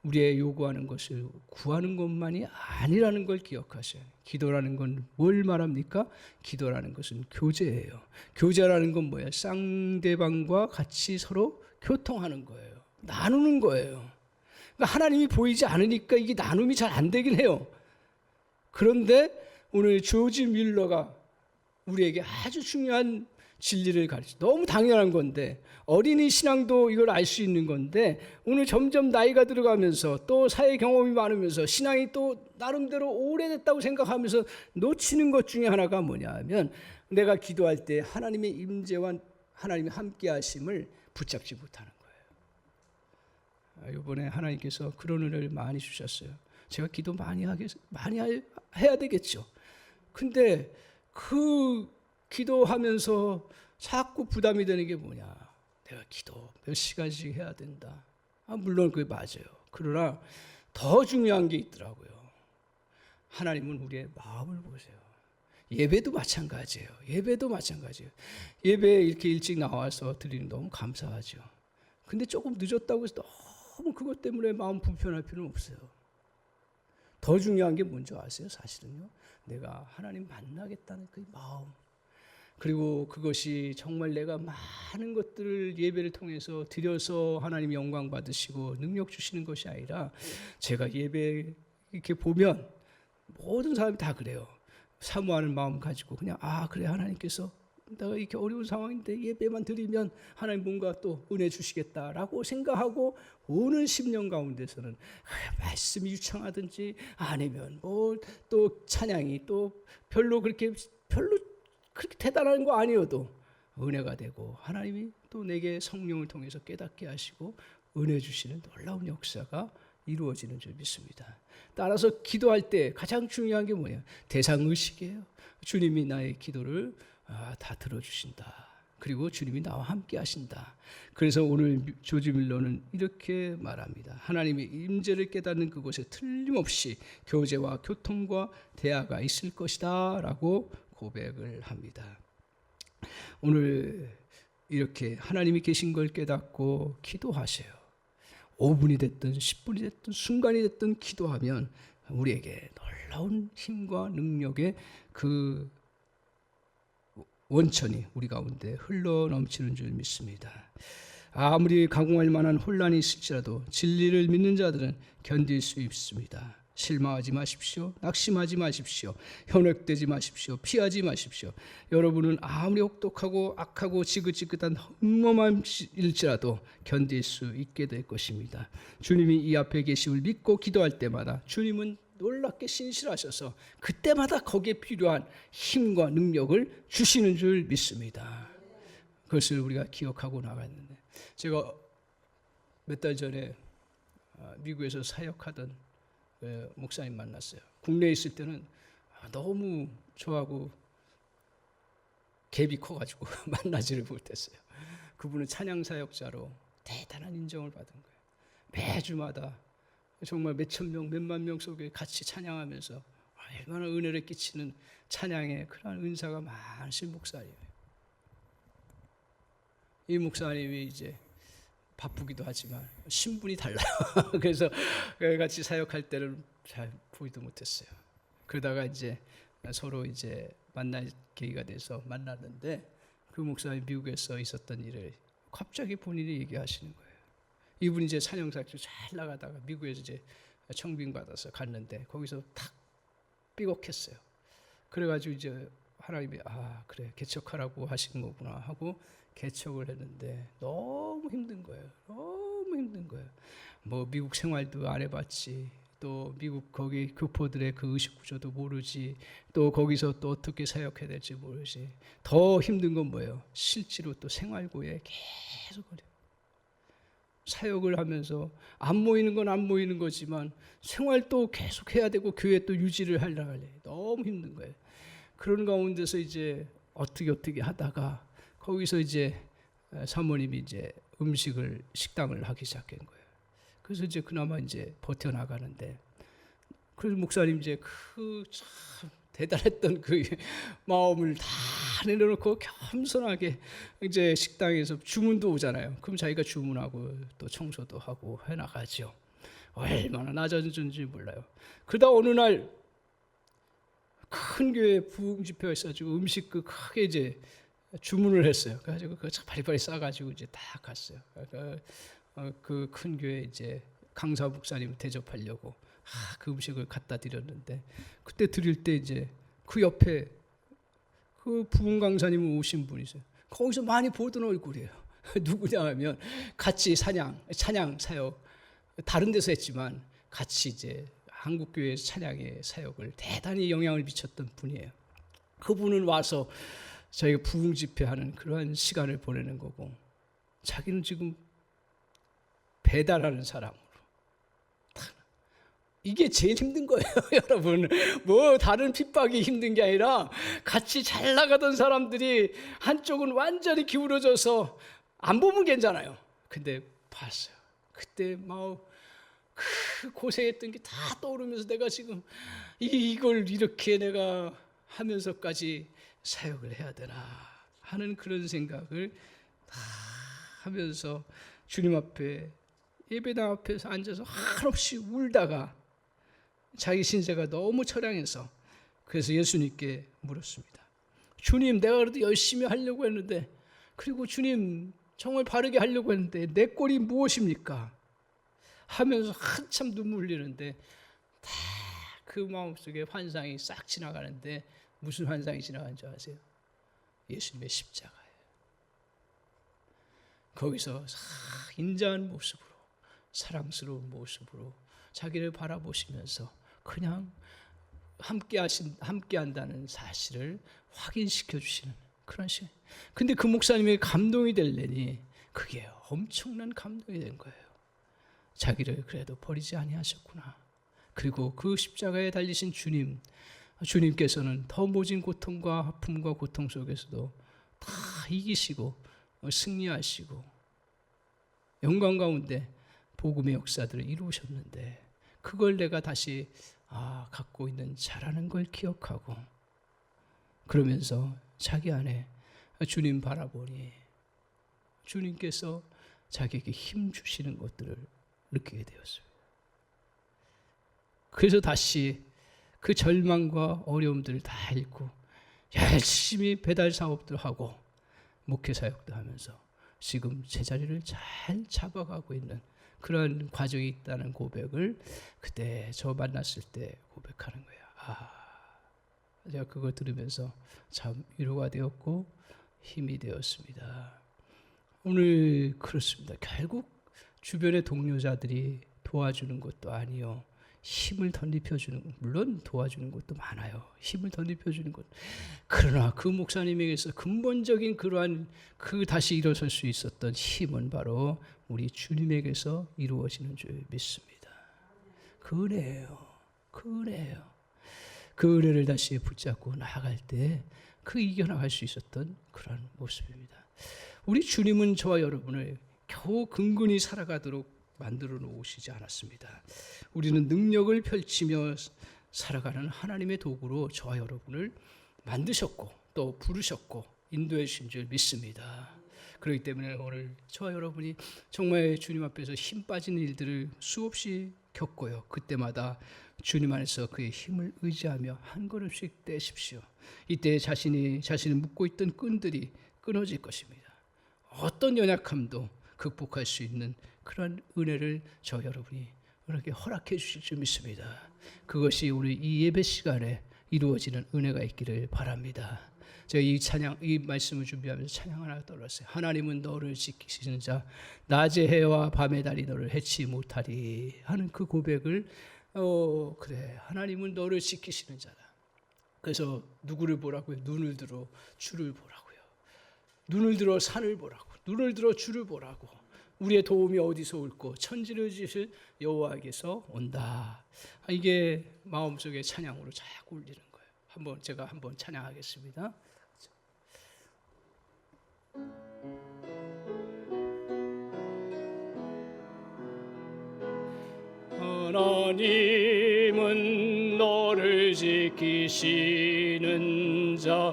우리의 요구하는 것을 구하는 것만이 아니라는 걸 기억하셔야 해요. 기도라는 건 뭘 말합니까? 기도라는 것은 교제예요. 교제라는 건 뭐예요? 상대방과 같이 서로 교통하는 거예요. 나누는 거예요. 그러니까 하나님이 보이지 않으니까 이게 나눔이 잘 안 되긴 해요. 그런데 오늘 조지 뮬러가 우리에게 아주 중요한 진리를 가르쳐, 너무 당연한 건데, 어린이 신앙도 이걸 알 수 있는 건데, 오늘 점점 나이가 들어가면서 또 사회 경험이 많으면서 신앙이 또 나름대로 오래됐다고 생각하면서 놓치는 것 중에 하나가 뭐냐면, 내가 기도할 때 하나님의 임재와 하나님의 함께 하심을 붙잡지 못하는 거예요. 이번에 하나님께서 그런 은혜를 많이 주셨어요. 제가 기도 많이 해야 되겠죠. 근데 그 기도하면서 자꾸 부담이 되는 게 뭐냐? 내가 기도 몇 시간씩 해야 된다. 물론 그게 맞아요. 그러나 더 중요한 게 있더라고요. 하나님은 우리의 마음을 보세요. 예배도 마찬가지예요. 예배에 이렇게 일찍 나와서 드리는 너무 감사하죠. 근데 조금 늦었다고 해서 너무 그것 때문에 마음 불편할 필요는 없어요. 더 중요한 게 뭔지 아세요? 사실은요, 내가 하나님 만나겠다는 그 마음, 그리고 그것이 정말 내가 많은 것들을 예배를 통해서 드려서 하나님 영광 받으시고 능력 주시는 것이 아니라, 제가 예배 이렇게 보면 모든 사람이 다 그래요. 사모하는 마음 가지고 그냥 그래, 하나님께서 내가 이렇게 어려운 상황인데 예배만 드리면 하나님 뭔가 또 은혜 주시겠다라고 생각하고 오는 10년 가운데서는 말씀이 유창하든지 아니면 뭐 또 찬양이 또 별로 그렇게 대단한 거 아니어도 은혜가 되고, 하나님이 또 내게 성령을 통해서 깨닫게 하시고 은혜 주시는 놀라운 역사가 이루어지는 줄 믿습니다. 따라서 기도할 때 가장 중요한 게 뭐예요? 대상의식이에요. 주님이 나의 기도를 다 들어주신다. 그리고 주님이 나와 함께 하신다. 그래서 오늘 조지 밀러는 이렇게 말합니다. 하나님의 임재를 깨닫는 그곳에 틀림없이 교제와 교통과 대화가 있을 것이다 라고 고백을 합니다. 오늘 이렇게 하나님이 계신 걸 깨닫고 기도하세요. 5분이 됐든 10분이 됐든 순간이 됐든 기도하면 우리에게 놀라운 힘과 능력의 그 원천이 우리 가운데 흘러 넘치는 줄 믿습니다. 아무리 가공할 만한 혼란이 있을지라도 진리를 믿는 자들은 견딜 수 있습니다. 실망하지 마십시오. 낙심하지 마십시오. 현혹되지 마십시오. 피하지 마십시오. 여러분은 아무리 혹독하고 악하고 지긋지긋한 험험한 일지라도 견딜 수 있게 될 것입니다. 주님이 이 앞에 계심을 믿고 기도할 때마다 주님은 놀랍게 신실하셔서 그때마다 거기에 필요한 힘과 능력을 주시는 줄 믿습니다. 그것을 우리가 기억하고 나갔는데, 제가 몇 달 전에 미국에서 사역하던 목사님 만났어요. 국내에 있을 때는 너무 저하고 갭이 커가지고 만나지를 못했어요. 그분은 찬양사역자로 대단한 인정을 받은 거예요. 매주마다 정말 몇천 명, 몇만 명 속에 같이 찬양하면서 얼마나 은혜를 끼치는 찬양의 그런 은사가 많으신 목사님이에요. 이 목사님이 이제 바쁘기도 하지만 신분이 달라요. 그래서 같이 사역할 때는 잘 보이도 못했어요. 그러다가 이제 서로 이제 만날 계기가 돼서 만났는데, 그 목사님 미국에서 있었던 일을 갑자기 본인이 얘기하시는 거예요. 이분이 이제 찬양사역을 잘 나가다가 미국에서 이제 청빙 받아서 갔는데 거기서 탁 삐걱했어요. 그래가지고 이제 하나님이 그래 개척하라고 하신 거구나 하고 개척을 했는데 너무 힘든 거예요. 너무 힘든 거예요. 뭐 미국 생활도 안 해봤지, 또 미국 거기 교포들의 그 의식 구조도 모르지, 또 거기서 또 어떻게 사역해야 될지 모르지. 더 힘든 건 뭐예요? 실제로 또 생활고에 계속 그래요. 사역을 하면서 안 모이는 건 안 모이는 거지만 생활도 계속 해야 되고 교회 또 유지를 하려고 해요. 너무 힘든 거예요. 그런 가운데서 이제 어떻게 하다가 거기서 이제 사모님이 이제 식당을 하기 시작한 거예요. 그래서 이제 그나마 이제 버텨 나가는데, 그래서 목사님 이제 그 참 대단했던 그 마음을 다 내려놓고 겸손하게 이제 식당에서 주문도 오잖아요. 그럼 자기가 주문하고 또 청소도 하고 해 나가죠. 얼마나 낮아졌는지 몰라요. 그러다 어느 날 큰 교회 부흥 집회가 있어가지고 음식 그 크게 이제 주문을 했어요. 그래가지고 그 바리바리 싸가지고 이제 딱 갔어요. 그 큰 교회 이제 강사 목사님 대접하려고 그 음식을 갖다 드렸는데, 그때 드릴 때 이제 그 옆에 그 부흥 강사님 오신 분이세요. 거기서 많이 보던 얼굴이에요. 누구냐 하면 같이 찬양 사역 다른 데서 했지만 같이 이제 한국교회 찬양의 사역을 대단히 영향을 미쳤던 분이에요. 그분은 와서 저희가 부흥 집회하는 그러한 시간을 보내는 거고, 자기는 지금 배달하는 사람으로. 이게 제일 힘든 거예요, 여러분. 뭐 다른 핍박이 힘든 게 아니라 같이 잘 나가던 사람들이 한쪽은 완전히 기울어져서 안 보면 괜찮아요. 근데 봤어요. 그때 막 그 고생했던 게 다 떠오르면서 내가 지금 이걸 이렇게 내가 하면서까지 사역을 해야 되나 하는 그런 생각을 다 하면서 주님 앞에 예배당 앞에서 앉아서 한없이 울다가 자기 신세가 너무 처량해서 그래서 예수님께 물었습니다. 주님, 내가 그래도 열심히 하려고 했는데, 그리고 주님 정말 바르게 하려고 했는데 내 꼴이 무엇입니까? 하면서 한참 눈물 흘리는데 다 그 마음속에 환상이 싹 지나가는데, 무슨 환상이 지나가는 줄 아세요? 예수님의 십자가예요. 거기서 인자한 모습으로, 사랑스러운 모습으로 자기를 바라보시면서 그냥 함께한다는 사실을 확인시켜 주시는 그런 시간. 근데 그 목사님이 감동이 되려니 그게 엄청난 감동이 된 거예요. 자기를 그래도 버리지 아니하셨구나. 그리고 그 십자가에 달리신 주님께서는 더 모진 고통과 아픔과 고통 속에서도 다 이기시고 승리하시고 영광 가운데 복음의 역사들을 이루셨는데, 그걸 내가 다시 갖고 있는 자라는 걸 기억하고, 그러면서 자기 안에 주님 바라보니 주님께서 자기에게 힘 주시는 것들을 느끼게 되었습니다. 그래서 다시 그 절망과 어려움들을 다 잃고 열심히 배달 사업도 하고 목회 사역도 하면서 지금 제자리를 잘 잡아가고 있는 그런 과정이 있다는 고백을 그때 저 만났을 때 고백하는 거예요. 제가 그거 들으면서 참 위로가 되었고 힘이 되었습니다. 오늘 그렇습니다. 결국 주변의 동료자들이 도와주는 것도 아니요, 힘을 덧입혀주는, 물론 도와주는 것도 많아요. 힘을 덧입혀주는 것. 그러나 그 목사님에게서 근본적인 그러한 다시 일어설 수 있었던 힘은 바로 우리 주님에게서 이루어지는 줄 믿습니다. 그 은혜예요. 그 은혜예요. 그 은혜를 다시 붙잡고 나아갈 때 그 이겨나갈 수 있었던 그런 모습입니다. 우리 주님은 저와 여러분을 겨우 근근히 살아가도록 만들어 놓으시지 않았습니다. 우리는 능력을 펼치며 살아가는 하나님의 도구로 저와 여러분을 만드셨고 또 부르셨고 인도해 주신 줄 믿습니다. 그렇기 때문에 오늘 저와 여러분이 정말 주님 앞에서 힘 빠진 일들을 수없이 겪고요, 그때마다 주님 안에서 그의 힘을 의지하며 한 걸음씩 떼십시오. 이때 자신을 묶고 있던 끈들이 끊어질 것입니다. 어떤 연약함도 극복할 수 있는 그런 은혜를 저 여러분이 이렇게 허락해 주실 줄 믿습니다. 그것이 우리 이 예배 시간에 이루어지는 은혜가 있기를 바랍니다. 제가 이 말씀을 준비하면서 찬양 하나 떠올랐어요. 하나님은 너를 지키시는 자, 낮의 해와 밤의 달이 너를 해치 못하리 하는 그 고백을 그래, 하나님은 너를 지키시는 자다. 그래서 누구를 보라고요? 눈을 들어 주를 보라고요. 눈을 들어 산을 보라고, 눈을 들어 주를 보라고. 우리의 도움이 어디서 올고 천지를 지으실 여호와에게서 온다. 이게 마음속에 찬양으로 자꾸 울리는 거예요. 제가 한번 찬양하겠습니다. 하나님은 너를 지키시는 자,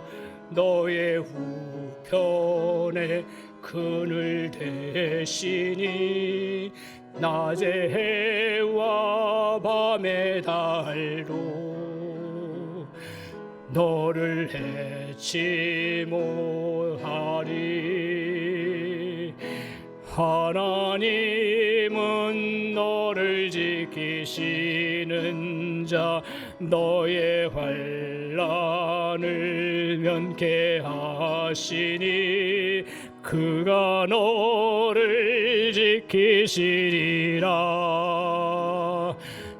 너의 우편에 그늘 대시니 낮의 해와 밤의 달도 너를 해치 못하리. 하나님은 너를 지키시는 자, 너의 환난을 면케하시니 그가 너를 지키시리라.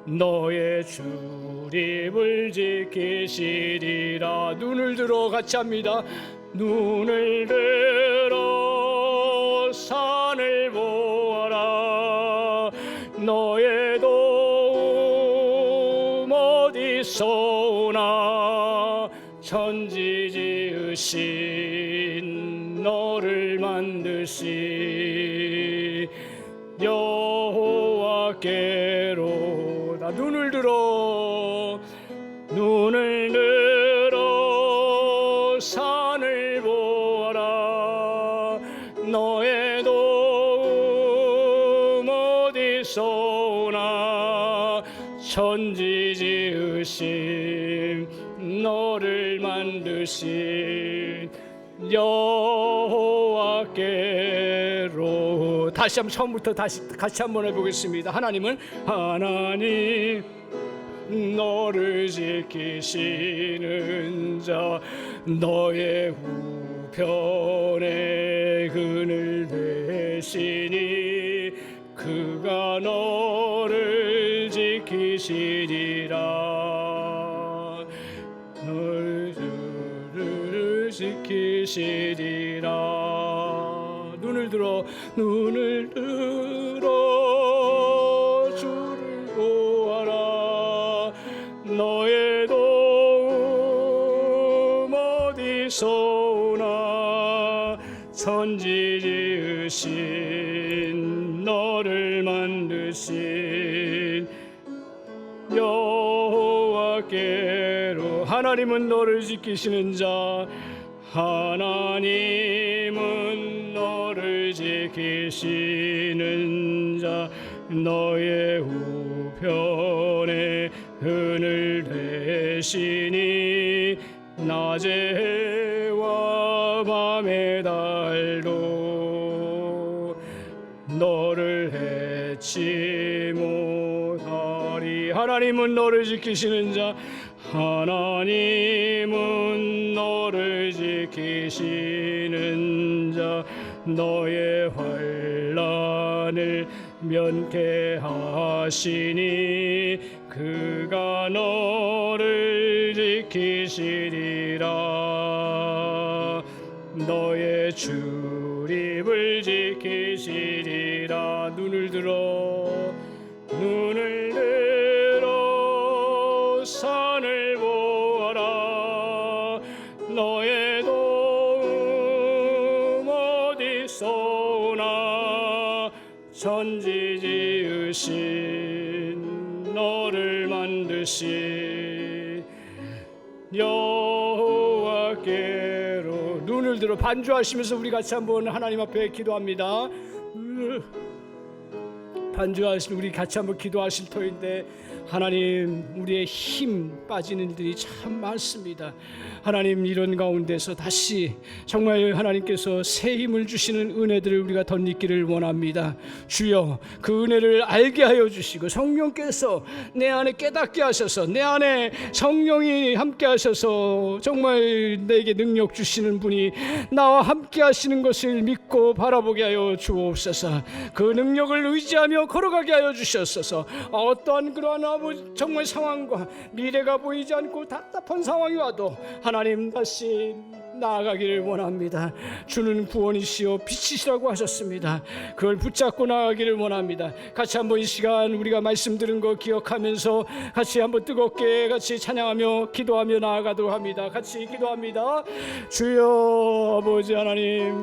너의 출입을 지키시리라. 눈을 들어 같이 합니다. 눈을 들어 산을 보아라. 너의 도움 어디서 오나. 천지 지으신 너를 만드신 여호와께로다. 눈을 들어 산을 보아라. 너의 도움 어디서 오나. 천지 지으신 너를 만드신 여호와께로. 다시 한번 처음부터 같이 한번 해보겠습니다. 하나님 너를 지키시는 자, 너의 우편에 그늘 대시니 그가 너를 지키시리라. 너를 지키시리라. 눈을 들어 주를 보아라. 너의 도움 어디서 오나. 천지 지으신 너를 만드신 여호와께로. 하나님은 너를 지키시는 자, 하나님은 너를 지키시는 자, 너의 우편에 그늘 대시니 낮의 해와 밤의 달도 잊지 못하리. 하나님은 너를 지키시는 자, 하나님은 너를 지키시는 자, 너의 환난을 면케하시니 그가 너를 지키시리라. 너의 출입을 지키시리라. 눈을 들어 산을 보아라. 너의 도움 어디서 오나. 천지 지으신 너를 만드신 여호와께로. 눈을 들어 반주하시면서 우리 같이 한번 하나님 앞에 기도합니다. 반주하시면 우리 같이 한번 기도하실 터인데, 하나님, 우리의 힘 빠지는 일들이 참 많습니다. 하나님, 이런 가운데서 다시 정말 하나님께서 새 힘을 주시는 은혜들을 우리가 덧입기를 원합니다. 주여, 그 은혜를 알게 하여 주시고 성령께서 내 안에 깨닫게 하셔서, 내 안에 성령이 함께 하셔서 정말 내게 능력 주시는 분이 나와 함께 하시는 것을 믿고 바라보게 하여 주옵소서. 그 능력을 의지하며 걸어가게 하여 주셨소서. 어떠한 그러한 정말 상황과 미래가 보이지 않고 답답한 상황이 와도 하나님 다시 나아가기를 원합니다. 주는 구원이시요 빛이시라고 하셨습니다. 그걸 붙잡고 나아가기를 원합니다. 같이 한번 이 시간 우리가 말씀 들은 거 기억하면서 같이 한번 뜨겁게 같이 찬양하며 기도하며 나아가도록 합니다. 같이 기도합니다. 주여 아버지 하나님,